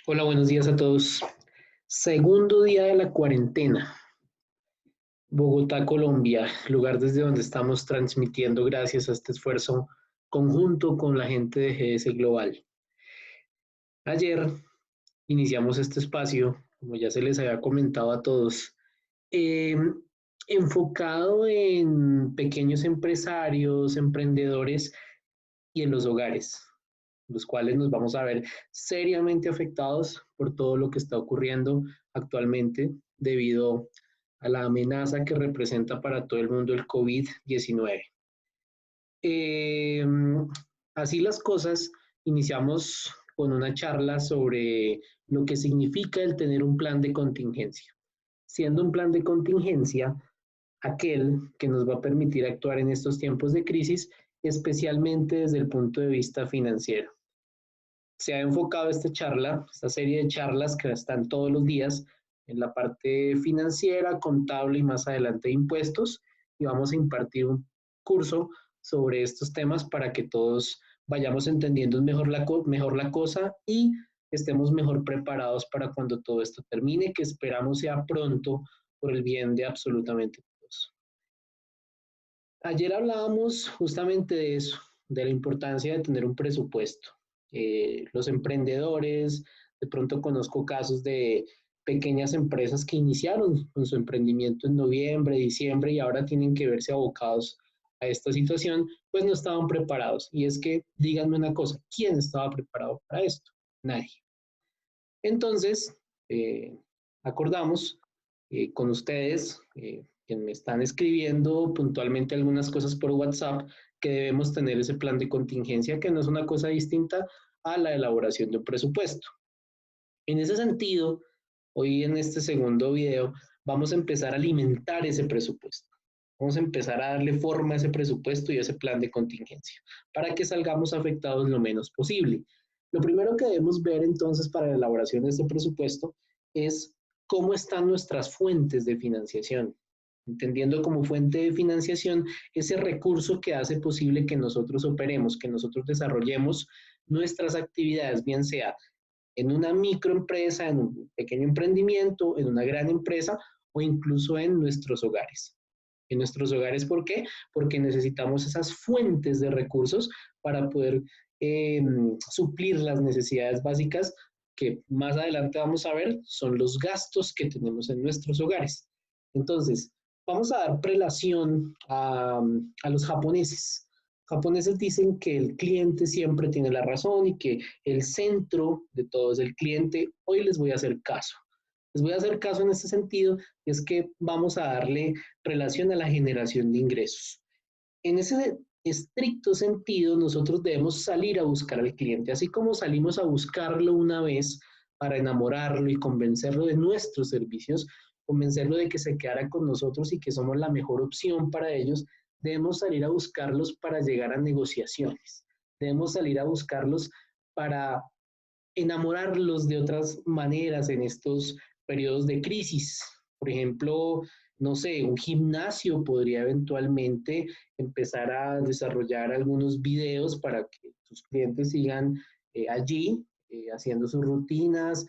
Hola, buenos días a todos. Segundo día de la cuarentena. Bogotá, Colombia, lugar desde donde estamos transmitiendo gracias a este esfuerzo conjunto con la gente de GS Global. Ayer iniciamos este espacio, como ya se les había comentado a todos, eh, enfocado en pequeños empresarios, emprendedores y en los hogares, los cuales nos vamos a ver seriamente afectados por todo lo que está ocurriendo actualmente debido a la amenaza que representa para todo el mundo el COVID-19. Eh, Así las cosas, iniciamos con una charla sobre lo que significa el tener un plan de contingencia. Siendo un plan de contingencia aquel que nos va a permitir actuar en estos tiempos de crisis, especialmente desde el punto de vista financiero. Se ha enfocado esta serie de charlas que están todos los días en la parte financiera, contable y más adelante de impuestos, y vamos a impartir un curso sobre estos temas para que todos vayamos entendiendo mejor la cosa y estemos mejor preparados para cuando todo esto termine, que esperamos sea pronto por el bien de absolutamente todos. Ayer hablábamos justamente de eso, de la importancia de tener un presupuesto. Los emprendedores, de pronto conozco casos de pequeñas empresas que iniciaron con su emprendimiento en noviembre, diciembre y ahora tienen que verse abocados a esta situación, pues no estaban preparados. Y es que, díganme una cosa, ¿quién estaba preparado para esto? Nadie. Entonces, acordamos con ustedes, que me están escribiendo puntualmente algunas cosas por WhatsApp, que debemos tener ese plan de contingencia, que no es una cosa distinta a la elaboración de un presupuesto. En ese sentido, hoy en este segundo video vamos a empezar a alimentar ese presupuesto. Vamos a empezar a darle forma a ese presupuesto y a ese plan de contingencia para que salgamos afectados lo menos posible. Lo primero que debemos ver entonces para la elaboración de este presupuesto es cómo están nuestras fuentes de financiación, entendiendo como fuente de financiación ese recurso que hace posible que nosotros operemos, que nosotros desarrollemos nuestras actividades, bien sea en una microempresa, en un pequeño emprendimiento, en una gran empresa o incluso en nuestros hogares. En nuestros hogares, ¿por qué? Porque necesitamos esas fuentes de recursos para poder suplir las necesidades básicas que más adelante vamos a ver son los gastos que tenemos en nuestros hogares. Entonces, vamos a dar prelación a los japoneses. Japoneses dicen que el cliente siempre tiene la razón y que el centro de todo es el cliente. Hoy les voy a hacer caso. Les voy a hacer caso en este sentido, y es que vamos a darle relación a la generación de ingresos. En ese estricto sentido, nosotros debemos salir a buscar al cliente, así como salimos a buscarlo una vez para enamorarlo y convencerlo de nuestros servicios, convencerlo de que se quedara con nosotros y que somos la mejor opción para ellos. Debemos salir a buscarlos para llegar a negociaciones. Debemos salir a buscarlos para enamorarlos de otras maneras en estos periodos de crisis. Por ejemplo, no sé, un gimnasio podría eventualmente empezar a desarrollar algunos videos para que sus clientes sigan allí haciendo sus rutinas.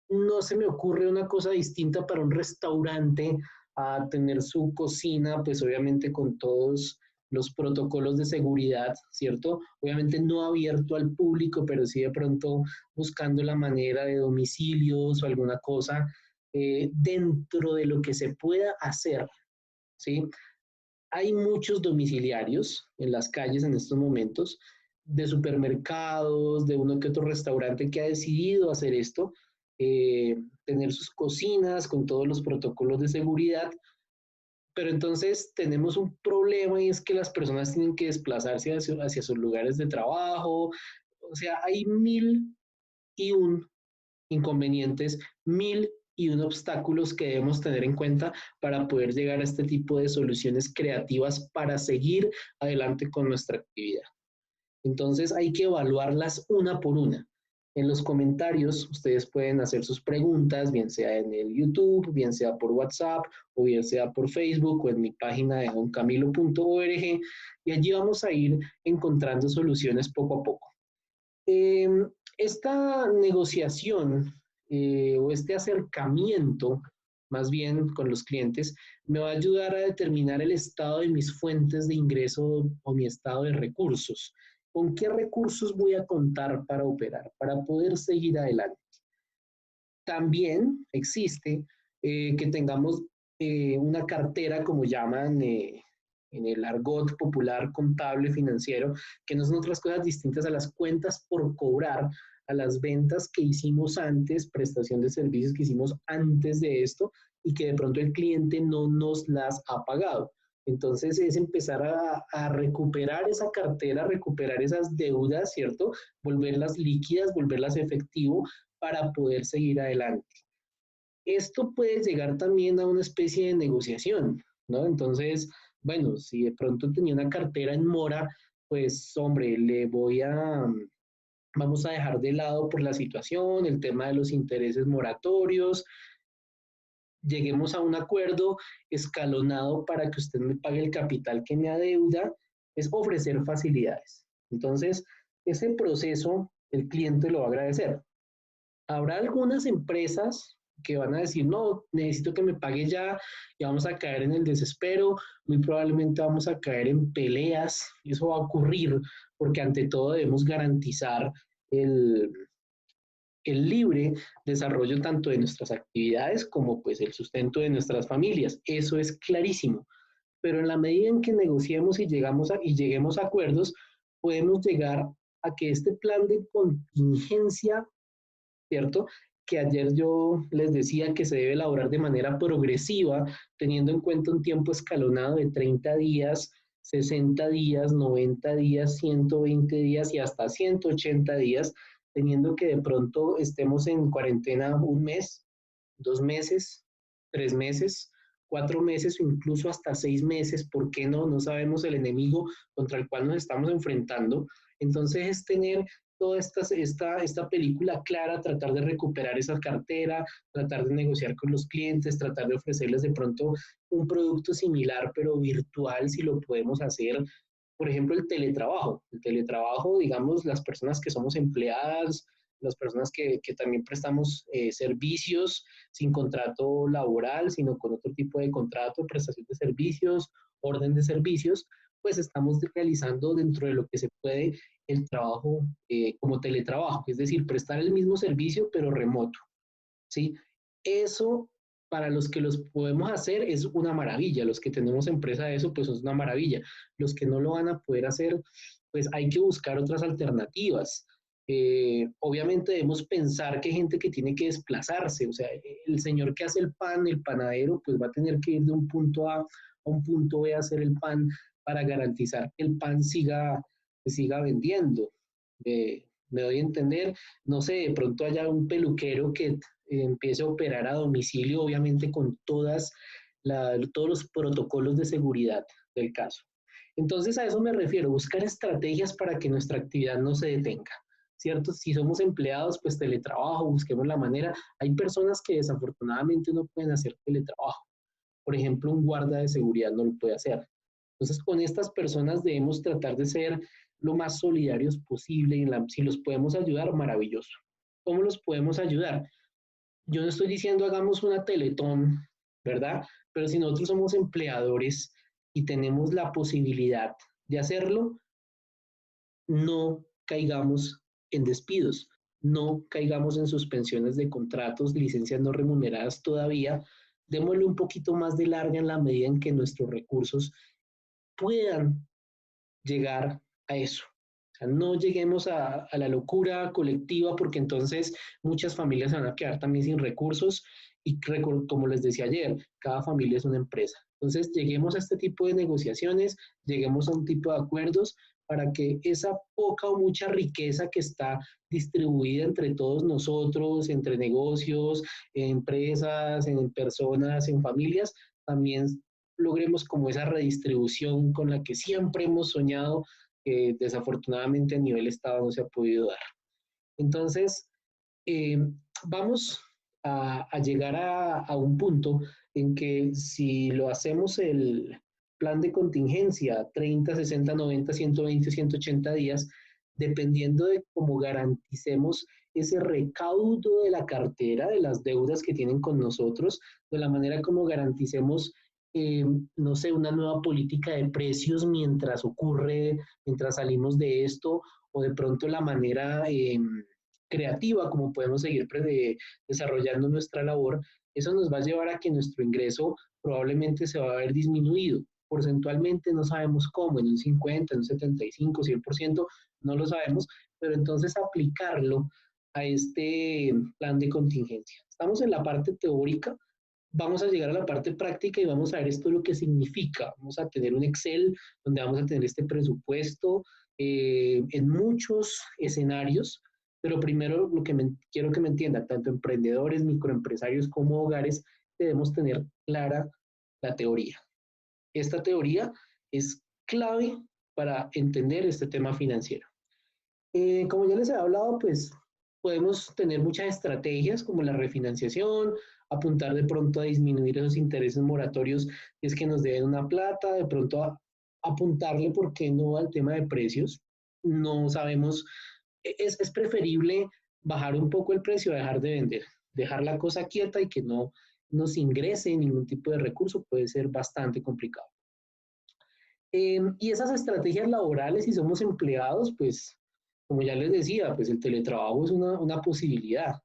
No se me ocurre una cosa distinta para un restaurante a tener su cocina, pues obviamente con todos los protocolos de seguridad, ¿cierto? Obviamente no abierto al público, pero sí de pronto buscando la manera de domicilios o alguna cosa dentro de lo que se pueda hacer, ¿sí? Hay muchos domiciliarios en las calles en estos momentos, de supermercados, de uno que otro restaurante que ha decidido hacer esto, tener sus cocinas con todos los protocolos de seguridad, pero entonces tenemos un problema y es que las personas tienen que desplazarse hacia sus lugares de trabajo. O sea, hay mil y un inconvenientes, mil y un obstáculos que debemos tener en cuenta para poder llegar a este tipo de soluciones creativas para seguir adelante con nuestra actividad. Entonces hay que evaluarlas una por una. En los comentarios ustedes pueden hacer sus preguntas, bien sea en el YouTube, bien sea por WhatsApp, o bien sea por Facebook o en mi página de doncamilo.org, y allí vamos a ir encontrando soluciones poco a poco. Esta negociación o este acercamiento, más bien con los clientes, me va a ayudar a determinar el estado de mis fuentes de ingreso o mi estado de recursos. ¿Con qué recursos voy a contar para operar, para poder seguir adelante? También existe que tengamos una cartera, como llaman en el argot popular contable financiero, que no son otras cosas distintas a las cuentas por cobrar, a las ventas que hicimos antes, prestación de servicios que hicimos antes de esto y que de pronto el cliente no nos las ha pagado. Entonces es empezar a recuperar esa cartera, recuperar esas deudas, ¿cierto? Volverlas líquidas, volverlas efectivo para poder seguir adelante. Esto puede llegar también a una especie de negociación, ¿no? Entonces, bueno, si de pronto tenía una cartera en mora, pues hombre, vamos a dejar de lado por la situación, el tema de los intereses moratorios, lleguemos a un acuerdo escalonado para que usted me pague el capital que me adeuda, es ofrecer facilidades. Entonces, ese proceso el cliente lo va a agradecer. Habrá algunas empresas que van a decir, no, necesito que me pague ya y vamos a caer en el desespero, muy probablemente vamos a caer en peleas, y eso va a ocurrir porque ante todo debemos garantizar el, el libre desarrollo tanto de nuestras actividades como pues el sustento de nuestras familias. Eso es clarísimo. Pero en la medida en que negociemos y lleguemos a acuerdos, podemos llegar a que este plan de contingencia, ¿cierto? Que ayer yo les decía que se debe elaborar de manera progresiva, teniendo en cuenta un tiempo escalonado de 30 días, 60 días, 90 días, 120 días y hasta 180 días, teniendo que de pronto estemos en cuarentena un mes, 2 meses, 3 meses, 4 meses o incluso hasta 6 meses, ¿por qué no? No sabemos el enemigo contra el cual nos estamos enfrentando. Entonces es tener toda esta película clara, tratar de recuperar esa cartera, tratar de negociar con los clientes, tratar de ofrecerles de pronto un producto similar pero virtual si lo podemos hacer. Por ejemplo, el teletrabajo. El teletrabajo, digamos, las personas que somos empleadas, las personas que también prestamos servicios sin contrato laboral, sino con otro tipo de contrato, prestación de servicios, orden de servicios, pues estamos realizando dentro de lo que se puede el trabajo como teletrabajo, es decir, prestar el mismo servicio pero remoto, ¿sí? Eso para los que los podemos hacer es una maravilla, los que tenemos empresa de eso, pues es una maravilla. Los que no lo van a poder hacer, pues hay que buscar otras alternativas. Obviamente debemos pensar que hay gente que tiene que desplazarse, o sea, el señor que hace el pan, el panadero, pues va a tener que ir de un punto A un punto B a hacer el pan para garantizar que el pan siga vendiendo. Me doy a entender, no sé, de pronto haya un peluquero que empiece a operar a domicilio, obviamente con todos los protocolos de seguridad del caso. Entonces a eso me refiero, buscar estrategias para que nuestra actividad no se detenga, ¿cierto? Si somos empleados, pues teletrabajo, busquemos la manera. Hay personas que desafortunadamente no pueden hacer teletrabajo. Por ejemplo, un guarda de seguridad no lo puede hacer. Entonces, con estas personas debemos tratar de ser lo más solidarios posible y si los podemos ayudar, maravilloso. ¿Cómo los podemos ayudar? Yo no estoy diciendo hagamos una teletón, ¿verdad? Pero si nosotros somos empleadores y tenemos la posibilidad de hacerlo, no caigamos en despidos, no caigamos en suspensiones de contratos, licencias no remuneradas todavía, démosle un poquito más de larga en la medida en que nuestros recursos puedan llegar a eso. O sea, no lleguemos a la locura colectiva porque entonces muchas familias se van a quedar también sin recursos y como les decía ayer, cada familia es una empresa. Entonces lleguemos a este tipo de negociaciones, lleguemos a un tipo de acuerdos para que esa poca o mucha riqueza que está distribuida entre todos nosotros, entre negocios, empresas, en personas, en familias, también logremos como esa redistribución con la que siempre hemos soñado, que desafortunadamente a nivel Estado no se ha podido dar. Entonces, eh, vamos a llegar a un punto en que si lo hacemos el plan de contingencia, 30, 60, 90, 120, 180 días, dependiendo de cómo garanticemos ese recaudo de la cartera, de las deudas que tienen con nosotros, de la manera como garanticemos, no sé, una nueva política de precios mientras ocurre, mientras salimos de esto, o de pronto la manera creativa como podemos seguir desarrollando nuestra labor, eso nos va a llevar a que nuestro ingreso probablemente se va a ver disminuido. Porcentualmente no sabemos cómo, en un 50, en un 75, 100%, no lo sabemos, pero entonces aplicarlo a este plan de contingencia. Estamos en la parte teórica, vamos a llegar a la parte práctica y vamos a ver esto lo que significa. Vamos a tener un Excel donde vamos a tener este presupuesto en muchos escenarios, pero primero lo que quiero que me entiendan, tanto emprendedores, microempresarios como hogares, debemos tener clara la teoría. Esta teoría es clave para entender este tema financiero. Como ya les he hablado, pues podemos tener muchas estrategias como la refinanciación, apuntar de pronto a disminuir esos intereses moratorios si es que nos deben una plata, de pronto apuntarle, ¿por qué no?, al tema de precios. No sabemos, es preferible bajar un poco el precio, dejar de vender, dejar la cosa quieta y que no nos ingrese ningún tipo de recurso, puede ser bastante complicado. Y esas estrategias laborales, si somos empleados, pues, como ya les decía, pues el teletrabajo es una posibilidad.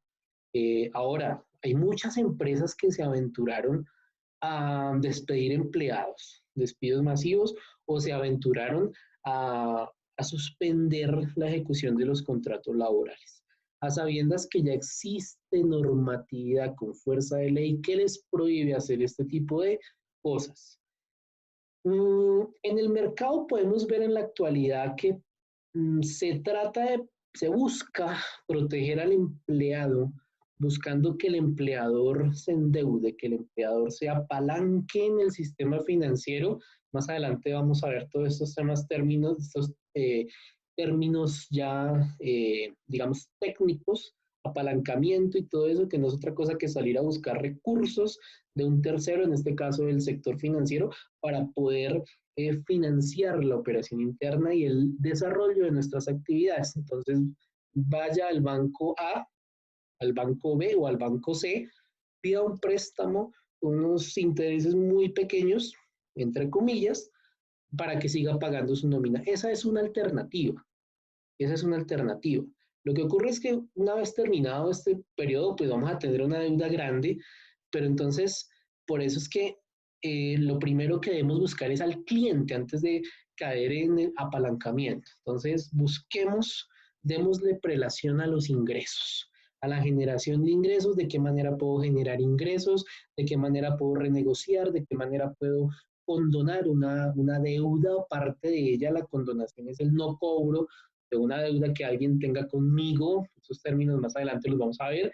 Ahora, hay muchas empresas que se aventuraron a despedir empleados, despidos masivos, o se aventuraron a suspender la ejecución de los contratos laborales, a sabiendas que ya existe normatividad con fuerza de ley que les prohíbe hacer este tipo de cosas. En el mercado podemos ver en la actualidad que se busca proteger al empleado, buscando que el empleador se endeude, que el empleador se apalanque en el sistema financiero. Más adelante vamos a ver todos estos términos ya, digamos, técnicos, apalancamiento y todo eso, que no es otra cosa que salir a buscar recursos de un tercero, en este caso del sector financiero, para poder financiar la operación interna y el desarrollo de nuestras actividades. Entonces, vaya al banco A, al banco B o al banco C, pida un préstamo con unos intereses muy pequeños, entre comillas, para que siga pagando su nómina. Esa es una alternativa. Esa es una alternativa. Lo que ocurre es que una vez terminado este periodo, pues vamos a tener una deuda grande, pero entonces, por eso es que lo primero que debemos buscar es al cliente antes de caer en el apalancamiento. Entonces, démosle prelación a los ingresos, a la generación de ingresos, de qué manera puedo generar ingresos, de qué manera puedo renegociar, de qué manera puedo condonar una deuda o parte de ella. La condonación es el no cobro de una deuda que alguien tenga conmigo. Esos términos más adelante los vamos a ver.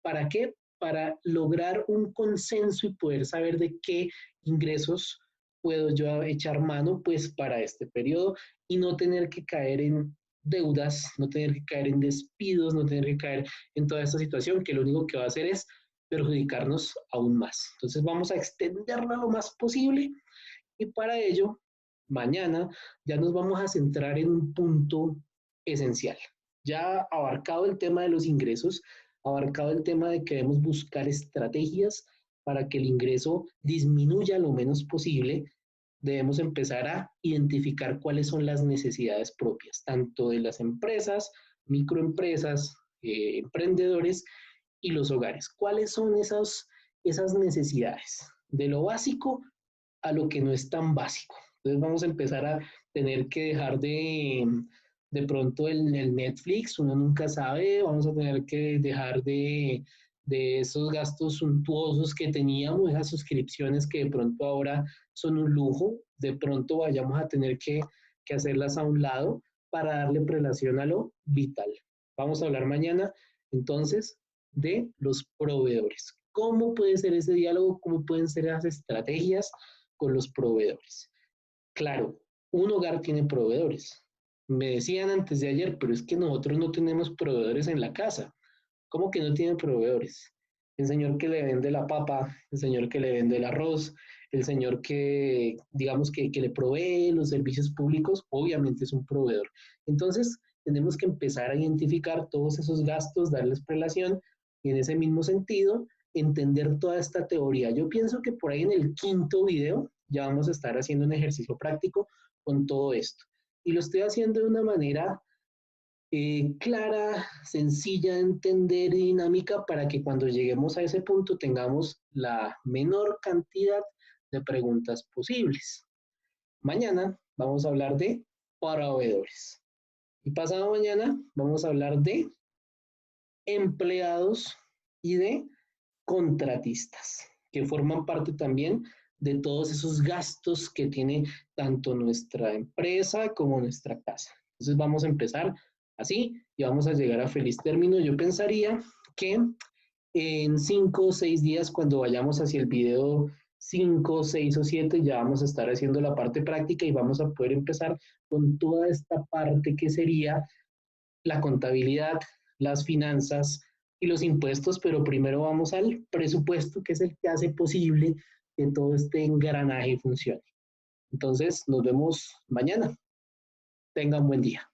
¿Para qué? Para lograr un consenso y poder saber de qué ingresos puedo yo echar mano, pues, para este periodo, y no tener que caer en deudas, no tener que caer en despidos, no tener que caer en toda esta situación que lo único que va a hacer es perjudicarnos aún más. Entonces vamos a extenderla lo más posible, y para ello, mañana ya nos vamos a centrar en un punto esencial. Ya abarcado el tema de los ingresos, abarcado el tema de que debemos buscar estrategias para que el ingreso disminuya lo menos posible, debemos empezar a identificar cuáles son las necesidades propias, tanto de las empresas, microempresas, emprendedores y los hogares. ¿Cuáles son esas necesidades? De lo básico a lo que no es tan básico. Entonces vamos a empezar a tener que dejar de pronto el Netflix, uno nunca sabe, vamos a tener que dejar de esos gastos suntuosos que teníamos, esas suscripciones que de pronto ahora son un lujo, de pronto vayamos a tener que hacerlas a un lado para darle prelación a lo vital. Vamos a hablar mañana entonces de los proveedores. ¿Cómo puede ser ese diálogo? ¿Cómo pueden ser esas estrategias con los proveedores? Claro, un hogar tiene proveedores. Me decían antes de ayer, pero es que nosotros no tenemos proveedores en la casa. ¿Cómo que no tienen proveedores? El señor que le vende la papa, el señor que le vende el arroz, el señor que, digamos, que le provee los servicios públicos, obviamente es un proveedor. Entonces, tenemos que empezar a identificar todos esos gastos, darles prelación y en ese mismo sentido, entender toda esta teoría. Yo pienso que por ahí en el quinto video ya vamos a estar haciendo un ejercicio práctico con todo esto. Y lo estoy haciendo de una manera clara, sencilla de entender y dinámica para que cuando lleguemos a ese punto tengamos la menor cantidad de preguntas posibles. Mañana vamos a hablar de proveedores y pasado mañana vamos a hablar de empleados y de contratistas, que forman parte también de todos esos gastos que tiene tanto nuestra empresa como nuestra casa. Entonces vamos a empezar así y vamos a llegar a feliz término. Yo pensaría que en 5 o 6 días, cuando vayamos hacia el video 5, 6 o 7, ya vamos a estar haciendo la parte práctica y vamos a poder empezar con toda esta parte que sería la contabilidad, las finanzas y los impuestos, pero primero vamos al presupuesto, que es el que hace posible que todo este engranaje funcione. Entonces, nos vemos mañana. Tengan buen día.